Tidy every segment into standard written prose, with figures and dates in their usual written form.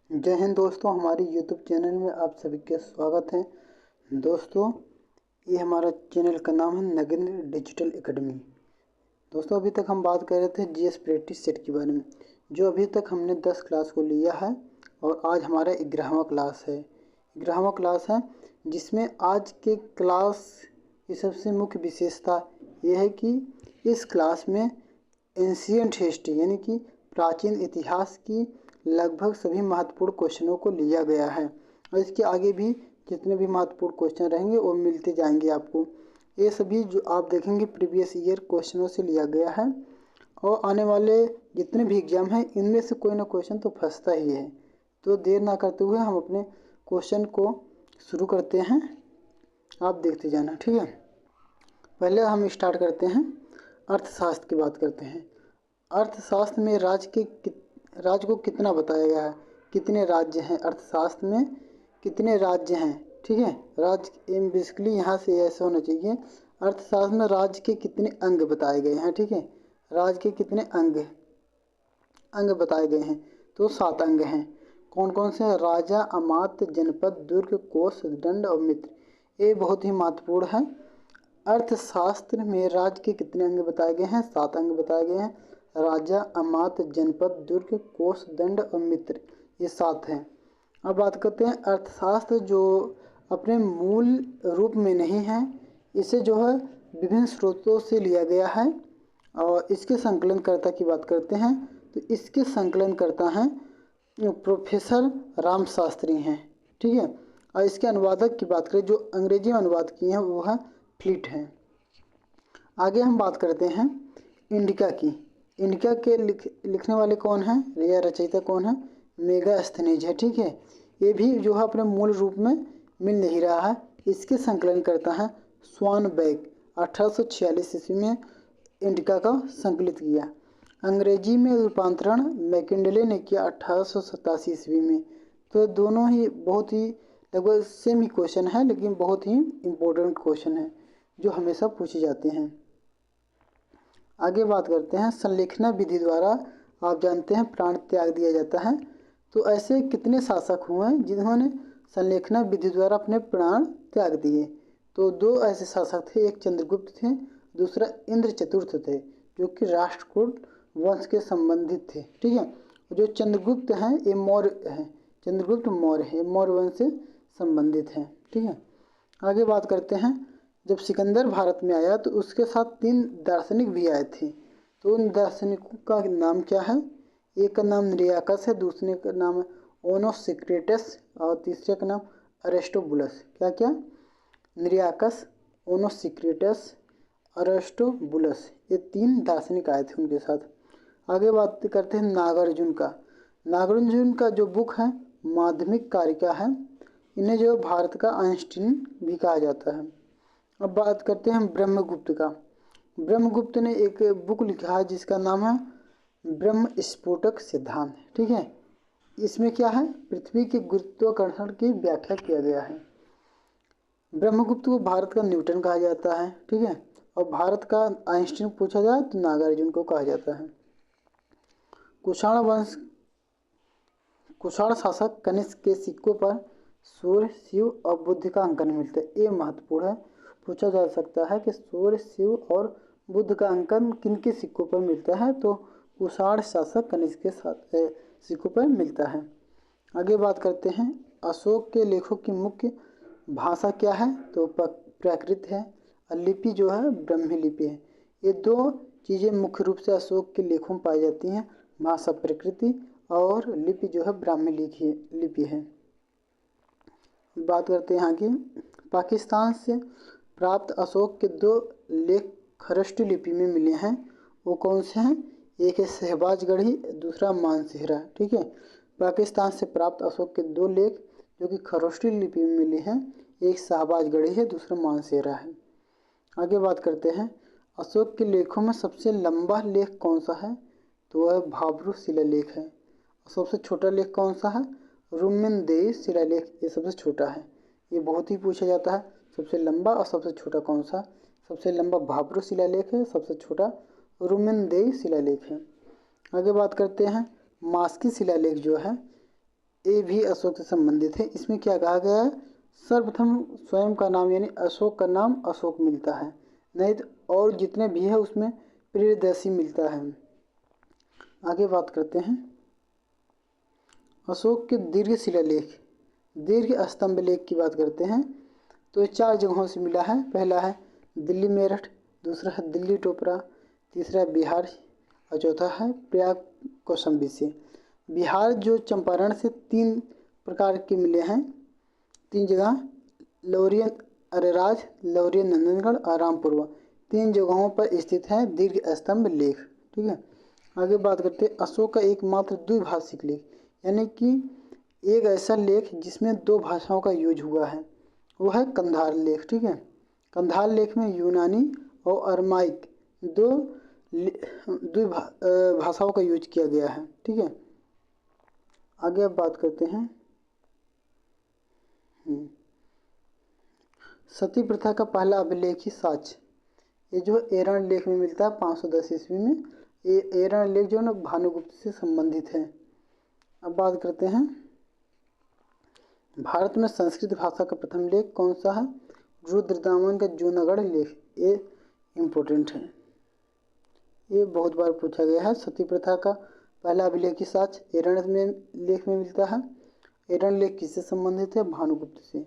जय हिंद दोस्तों, हमारे यूट्यूब चैनल में आप सभी का स्वागत है। दोस्तों, ये हमारा चैनल का नाम है नगेंद्र डिजिटल एकेडमी। दोस्तों, अभी तक हम बात कर रहे थे जीएस प्रैक्टिस सेट के बारे में, जो अभी तक हमने 10 क्लास को लिया है और आज हमारा 11वां क्लास है। 11वां क्लास है जिसमें आज के क्लास की सबसे मुख्य विशेषता ये है कि इस क्लास में एंशियंट हिस्ट्री यानी कि प्राचीन इतिहास की लगभग सभी महत्वपूर्ण क्वेश्चनों को लिया गया है और इसके आगे भी जितने भी महत्वपूर्ण क्वेश्चन रहेंगे वो मिलते जाएंगे आपको। ये सभी जो आप देखेंगे प्रीवियस ईयर क्वेश्चनों से लिया गया है और आने वाले जितने भी एग्जाम हैं इनमें से कोई ना क्वेश्चन तो फंसता ही है। तो देर ना करते हुए हम अपने क्वेश्चन को शुरू करते हैं, आप देखते जाना, ठीक है। पहले हम स्टार्ट करते हैं, अर्थशास्त्र की बात करते हैं। अर्थशास्त्र में राज्य को कितना बताया गया है, कितने राज्य हैं अर्थशास्त्र में, कितने राज्य हैं, ठीक है। राज्य बेसिकली यहाँ से ऐसा होना चाहिए, अर्थशास्त्र में राज्य के कितने अंग बताए गए हैं, ठीक है। राज्य के कितने अंग बताए गए हैं, तो 7 अंग हैं। कौन कौन से हैं? राजा, अमात्य, जनपद, दुर्ग, कोष, दंड और मित्र। ये बहुत ही महत्वपूर्ण है। अर्थशास्त्र में राज्य के कितने अंग बताए गए हैं? 7 अंग बताए गए हैं। राजा, अमात्य, जनपद, दुर्ग, कोष, दंड और मित्र, ये 7 हैं। अब बात करते हैं अर्थशास्त्र जो अपने मूल रूप में नहीं है, इसे जो है विभिन्न स्रोतों से लिया गया है और इसके संकलनकर्ता की बात करते हैं तो इसके संकलनकर्ता हैं प्रोफेसर राम शास्त्री हैं, ठीक है। और इसके अनुवादक की बात करें जो अंग्रेजी में अनुवाद किए हैं वो है फ्लिट हैं। आगे हम बात करते हैं इंडिका की। इंडिका के लिखने वाले कौन हैं या रचयिता कौन है? मेगास्थनीज है, ठीक है। ये भी जो है अपने मूल रूप में मिल नहीं रहा है। इसके संकलन करता है स्वानबैक। 1846 ईस्वी में इंडिका का संकलित किया। अंग्रेजी में रूपांतरण मैकिंडले ने किया 1887 ईस्वी में। तो दोनों ही बहुत ही लगभग सेम ही क्वेश्चन है, लेकिन बहुत ही इम्पोर्टेंट क्वेश्चन है जो हमेशा पूछे जाते हैं। आगे बात करते हैं संलेखना विधि द्वारा आप जानते हैं प्राण त्याग दिया जाता है। तो ऐसे कितने शासक हुए हैं जिन्होंने संलेखना विधि द्वारा अपने प्राण त्याग दिए? तो 2 ऐसे शासक थे, एक चंद्रगुप्त थे, दूसरा इंद्र चतुर्थ थे, जो कि राष्ट्रकूट वंश के संबंधित थे, ठीक है। जो चंद्रगुप्त हैं ये मौर्य हैं, चंद्रगुप्त मौर्य है, मौर्य वंश से संबंधित हैं, ठीक है। आगे बात करते हैं जब सिकंदर भारत में आया तो उसके साथ 3 दार्शनिक भी आए थे। तो उन दार्शनिकों का नाम क्या है? एक का नाम निरियाकस है, दूसरे का नाम है ओनोसिक्रेटस और तीसरे का नाम अरिस्टोबुलस। क्या क्या? निरियाकस, ओनोसिक्रेटस, अरिस्टोबुलस, ये 3 दार्शनिक आए थे उनके साथ। आगे बात करते हैं नागार्जुन का। नागार्जुन का जो बुक है माध्यमिक कारिका है, इन्हें जो भारत का आइंस्टीन भी कहा जाता है। अब बात करते हैं ब्रह्मगुप्त का। ब्रह्मगुप्त ने एक बुक लिखा है जिसका नाम है ब्रह्म स्फोटक सिद्धांत, ठीक है। इसमें क्या है? पृथ्वी के गुरुत्वाकर्षण की व्याख्या किया गया है। ब्रह्मगुप्त को भारत का न्यूटन कहा जाता है, ठीक है। और भारत का आइंस्टीन पूछा जाए तो नागार्जुन को कहा जाता है। कुषाण शासक कनिष्क के सिक्कों पर सूर्य, शिव और बुद्ध का अंकन मिलता है। ये महत्वपूर्ण है, पूछा जा सकता है कि सूर्य, शिव और बुद्ध का अंकन किनके सिक्कों पर मिलता है? तो कुषाण शासक कनिष्क के साथ सिक्कों पर मिलता है। आगे बात करते हैं अशोक के लेखों की मुख्य भाषा क्या है? तो प्राकृत है और लिपि जो है ब्राह्मी लिपि है। ये 2 चीज़ें मुख्य रूप से अशोक के लेखों में पाई जाती हैं, भाषा प्रकृति और लिपि जो है ब्राह्मी लिपि है। बात करते हैं यहाँ की पाकिस्तान से प्राप्त अशोक के 2 लेख खरष्ट लिपि में मिले हैं। वो कौन से हैं? एक है शहबाजगढ़ी, दूसरा मानसेहरा, ठीक है। पाकिस्तान से प्राप्त अशोक के 2 लेख जो कि खरोष्टी लिपि में मिले हैं, एक शहबाजगढ़ी है, दूसरा मानसेहरा है। आगे बात करते हैं अशोक के लेखों में सबसे लंबा लेख कौन सा है? तो वह भाब्रू शिलालेख है। सबसे छोटा लेख कौन सा है? रुम्नदेही शिलालेख, ये सबसे छोटा है। ये बहुत ही पूछा जाता है, सबसे लंबा और सबसे छोटा कौन सा? सबसे लंबा भाब्रू शिलालेख है, सबसे छोटा रुम्नदेही शिलालेख है। आगे बात करते हैं मास्की शिलालेख जो है ये भी अशोक से संबंधित है। इसमें क्या कहा गया है, सर्वप्रथम स्वयं का नाम यानी अशोक का नाम अशोक मिलता है, नहीं तो और जितने भी है उसमें प्रियदर्शी मिलता है। आगे बात करते हैं अशोक के दीर्घ शिलालेख, दीर्घ स्तंभ लेख की बात करते हैं तो ये 4 जगहों से मिला है। पहला है दिल्ली मेरठ, दूसरा है दिल्ली टोपरा, तीसरा है बिहार और चौथा है प्रयाग कौशाम्बी से। बिहार जो चंपारण से 3 प्रकार के मिले हैं, 3 जगह, लौरियन अरेराज, लौरियन नंदनगढ़ और रामपुरवा, 3 जगहों पर स्थित है दीर्घ स्तंभ लेख। ठीक है, आगे बात करते हैं अशोक का एकमात्र द्विभाषिक लेख, यानी कि एक ऐसा लेख जिसमें 2 भाषाओं का यूज हुआ है, वो है कंधार लेख। ठीक है, कंधार लेख में यूनानी और अरमाइक दो भाषाओं का यूज किया गया है। ठीक है, आगे अब बात करते हैं सती प्रथा का पहला अभिलेखी साक्ष्य, ये जो एरण लेख में मिलता है 510 ईस्वी में। ये एरण लेख जो है ना भानुगुप्त से संबंधित है। अब बात करते हैं भारत में संस्कृत भाषा का प्रथम लेख कौन सा है, रुद्रदामन का जूनागढ़ लेख, ये इम्पोर्टेंट है, ये बहुत बार पूछा गया है। सती प्रथा का पहला अभिलेखी साक्ष्य एरण में लेख में मिलता है। एरण लेख किससे संबंधित है, भानुगुप्त से।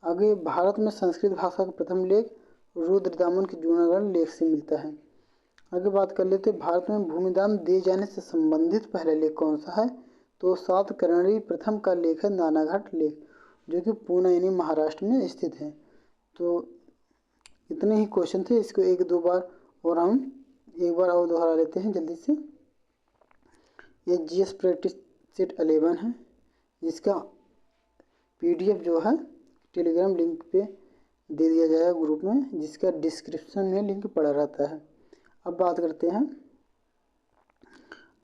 आगे भारत में संस्कृत भाषा का प्रथम लेख रुद्रदामन के जूनागढ़ लेख से मिलता है। आगे बात कर लेते हैं भारत में भूमिदान दिए जाने से संबंधित पहला लेख कौन सा है, तो सातकर्णी प्रथम का लेख है नानाघाट लेख, जो कि पुणे यानी महाराष्ट्र में स्थित है। तो इतने ही क्वेश्चन थे, इसको 1-2 बार और हम एक बार और दोहरा लेते हैं जल्दी से। ये जीएस प्रैक्टिस सेट 11 है, जिसका पीडीएफ जो है टेलीग्राम लिंक पे दे दिया जाएगा ग्रुप में, जिसका डिस्क्रिप्शन में लिंक पड़ा रहता है। अब बात करते हैं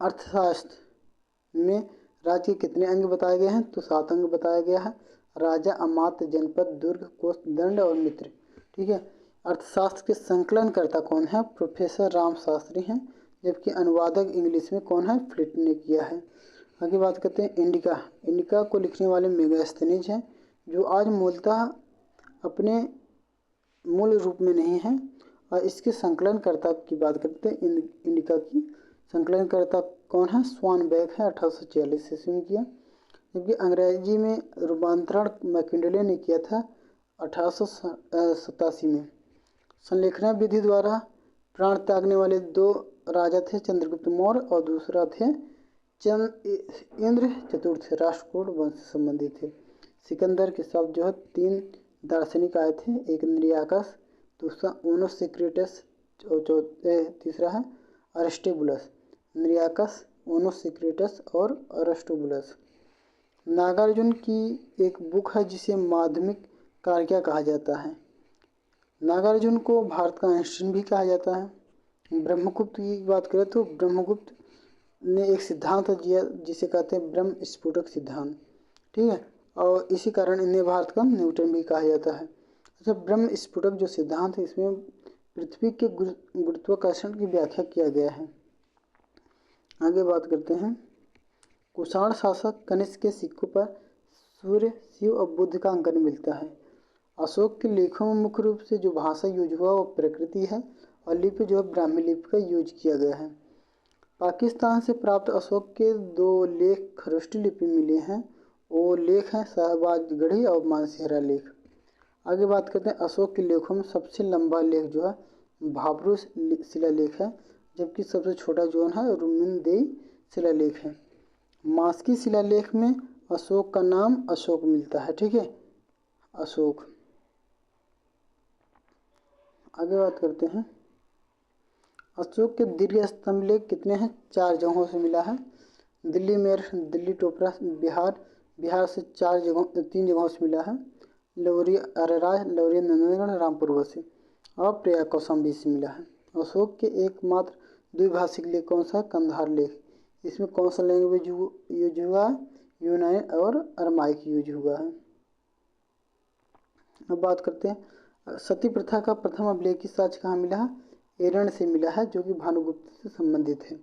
अर्थशास्त्र में राज्य के कितने अंग बताए गए हैं, तो 7 अंग बताया गया है, राजा, अमात्य, जनपद, दुर्ग, कोष, दंड और मित्र। ठीक है, अर्थशास्त्र के संकलनकर्ता कौन है, प्रोफेसर राम शास्त्री हैं, जबकि अनुवादक इंग्लिश में कौन है, फ्लिट ने किया है। आगे बात करते हैं इंडिका, इंडिका को लिखने वाले मेगास्थनीज हैं, जो आज मूलतः अपने मूल रूप में नहीं है। और इसके संकलनकर्ता की बात करते हैं इंडिका की संकलनकर्ता कौन है, स्वानबैक है, 1846 ईस्वी में किया। जबकि अंग्रेजी में रूपांतरण मैकिंडले ने किया था 1887 में। संलेखना विधि द्वारा प्राण त्यागने वाले 2 राजा थे, चंद्रगुप्त मौर्य और दूसरा थे इंद्र चतुर्थ, राष्ट्रकूट वंश से संबंधित थे। सिकंदर के शब्द जो है 3 दार्शनिक आए थे, एक निरियाकस, दूसरा ओनोस सिक्रेटस और तीसरा है अरिस्टोबुलस। निरियाकस, ओनोस सिक्रेटस और अरिस्टोबुलस। नागार्जुन की एक बुक है जिसे माध्यमिक कार्य कहा जाता है। नागार्जुन को भारत का आइंस्टीन भी कहा जाता है। ब्रह्मगुप्त की बात करें तो ब्रह्मगुप्त ने एक सिद्धांत दिया जिसे कहते हैं ब्रह्म स्फुटक सिद्धांत। ठीक है, और इसी कारण इन्हें भारत का न्यूटन भी कहा जाता है। अच्छा, ब्रह्म स्फुटक जो सिद्धांत है इसमें पृथ्वी के गुरुत्वाकर्षण की व्याख्या किया गया है। आगे बात करते हैं कुषाण शासक कनिष्क के सिक्कों पर सूर्य, शिव और बुद्ध का अंकन मिलता है। अशोक के लेखों में मुख्य रूप से जो भाषा यूज हुआ वो प्रकृति है और लिपि जो है ब्राह्मी लिपि का यूज किया गया है। पाकिस्तान से प्राप्त अशोक के 2 लेख खरोष्टी लिपि मिले हैं, वो लेख हैं शहबाजगढ़ी और मानसेहरा लेख। आगे बात करते हैं अशोक के लेखों में सबसे लंबा लेख जो है भाब्रू शिलालेख है, जबकि सबसे छोटा जो है रुमिनदेई शिलालेख है। मास्की शिलालेख में अशोक का नाम अशोक मिलता है। ठीक है, अशोक। आगे बात करते हैं अशोक के दीर्घ स्तंभ लेख कितने हैं, 4 जगहों से मिला है। दिल्ली मेरठ, दिल्ली टोपरा, बिहार से 3 जगहों से मिला है। लौरी अरेराज, लौरी नंदनगढ़, रामपुरवा से और प्रयाग कौशाम्बी से मिला है। अशोक के एकमात्र द्विभाषिक लेख कौन सा, कंधार लेख। इसमें कौन सा लैंग्वेज यूज हुआ, यूनानी और अरमाइक यूज हुआ है। अब बात करते हैं सती प्रथा का प्रथम अभिलेखी साक्ष्य कहाँ मिला है, एरण से मिला है, जो कि भानुगुप्त से संबंधित है।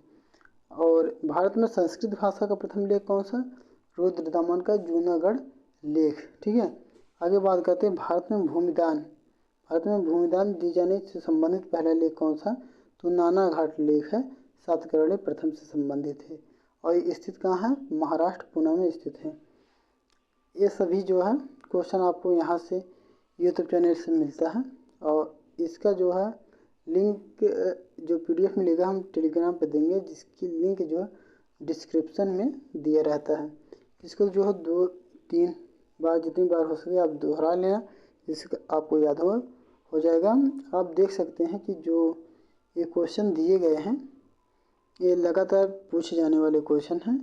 और भारत में संस्कृत भाषा का प्रथम लेख कौन सा, रुद्रदामन का जूनागढ़ लेख। ठीक है, आगे बात करते हैं भारत में भूमिदान। भारत में भूमिदान दिए जाने से संबंधित पहला लेख कौन सा? तो नानाघाट लेख है, सातकर्णी प्रथम से संबंधित है और ये स्थित कहाँ है? महाराष्ट्र पुणे में स्थित है। ये सभी जो है क्वेश्चन आपको यहाँ से यूट्यूब चैनल से मिलता है और इसका जो है लिंक जो PDF मिलेगा हम टेलीग्राम पे देंगे, जिसकी लिंक जो है डिस्क्रिप्शन में दिया रहता है। इसको जो है 2-3 बार जितनी बार हो सके आप दोहरा लेना, जिससे आपको याद हो जाएगा। आप देख सकते हैं कि जो ये क्वेश्चन दिए गए हैं ये लगातार पूछे जाने वाले क्वेश्चन हैं,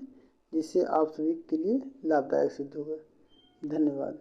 जिससे आप सभी के लिए लाभदायक सिद्ध होगा। धन्यवाद।